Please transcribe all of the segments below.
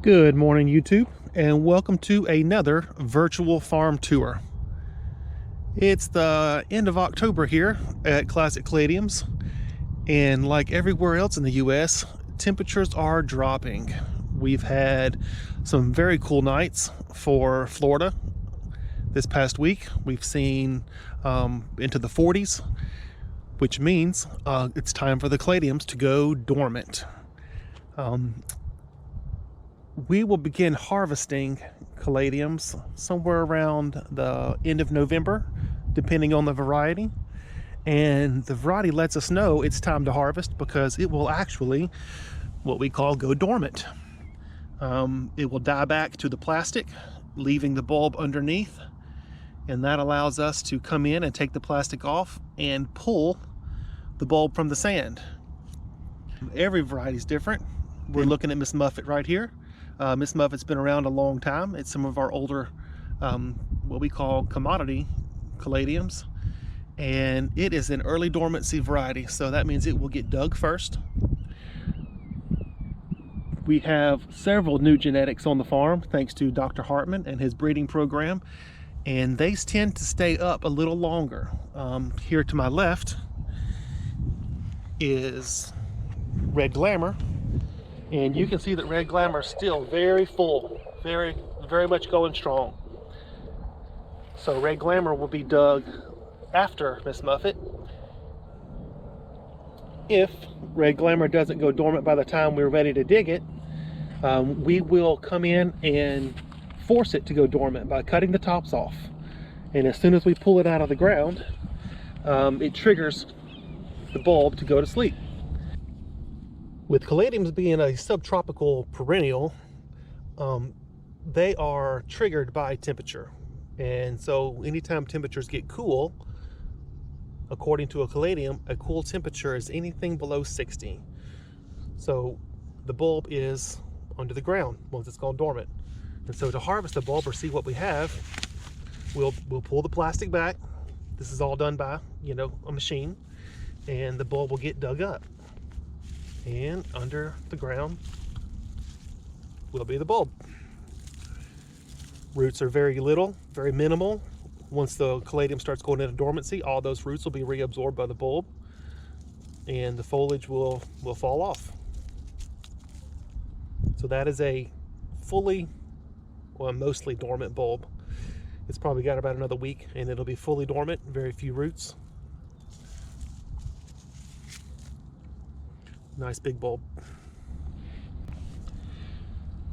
Good morning, YouTube, and welcome to another virtual farm tour. It's the end of October here at Classic Caladiums, and like everywhere else in the US, temperatures are dropping. We've had some very cool nights for Florida this past week. We've seen into the 40s, which means it's time for the caladiums to go dormant. We will begin harvesting caladiums somewhere around the end of November, depending on the variety. And the variety lets us know it's time to harvest because it will actually, what we call, go dormant. It will die back to the plastic, leaving the bulb underneath. And that allows us to come in and take the plastic off and pull the bulb from the sand. Every variety is different. We're looking at Miss Muffet right here. Miss Muffet's been around a long time. It's some of our older, what we call commodity caladiums. And it is an early dormancy variety, so that means it will get dug first. We have several new genetics on the farm, thanks to Dr. Hartman and his breeding program, and they tend to stay up a little longer. Here to my left is Red Glamour. And you can see that Red Glamour is still very full, very much going strong. So Red Glamour will be dug after Miss Muffet. If Red Glamour doesn't go dormant by the time we're ready to dig it, we will come in and force it to go dormant by cutting the tops off. And as soon as we pull it out of the ground, it triggers the bulb to go to sleep. With caladiums being a subtropical perennial, they are triggered by temperature. And so anytime temperatures get cool, according to a caladium, a cool temperature is anything below 60. So the bulb is under the ground once it's gone dormant. And so to harvest the bulb or see what we have, we'll pull the plastic back. This is all done by, a machine, and the bulb will get dug up. And under the ground will be the bulb. Roots are very little, very minimal. Once the caladium starts going into dormancy, all those roots will be reabsorbed by the bulb, and the foliage will fall off. So that is a fully, well, mostly dormant bulb. It's probably got about another week and it'll be fully dormant, very few roots. Nice big bulb.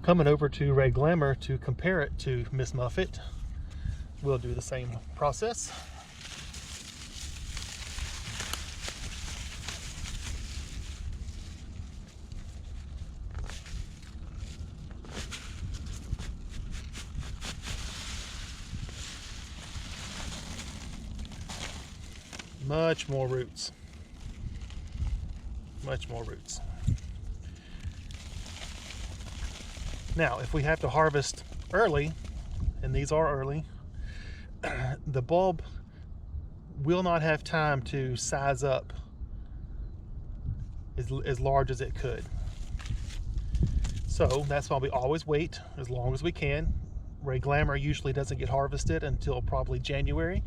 Coming over to Red Glamour to compare it to Miss Muffet, we'll do the same process. Much more roots. Much more roots. Now, if we have to harvest early, and these are early, the bulb will not have time to size up as large as it could. So that's why we always wait as long as we can. Red Glamour usually doesn't get harvested until probably January,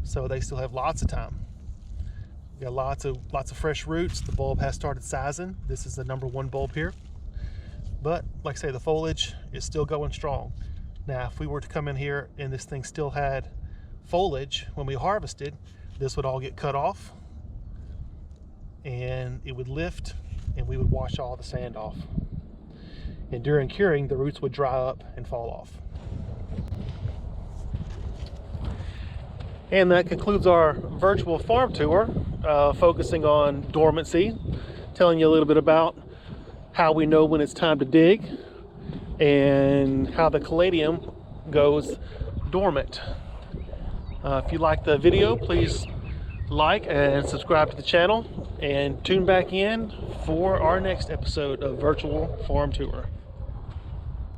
so they still have lots of time. Got lots of fresh roots. The bulb has started sizing. This is the #1 bulb here. But like I say, the foliage is still going strong. Now, if we were to come in here and this thing still had foliage when we harvested, this would all get cut off and it would lift and we would wash all the sand off. And during curing, the roots would dry up and fall off. And that concludes our virtual farm tour, focusing on dormancy, telling you a little bit about how we know when it's time to dig and how the caladium goes dormant. If you like the video, please like and subscribe to the channel and tune back in for our next episode of Virtual Farm Tour.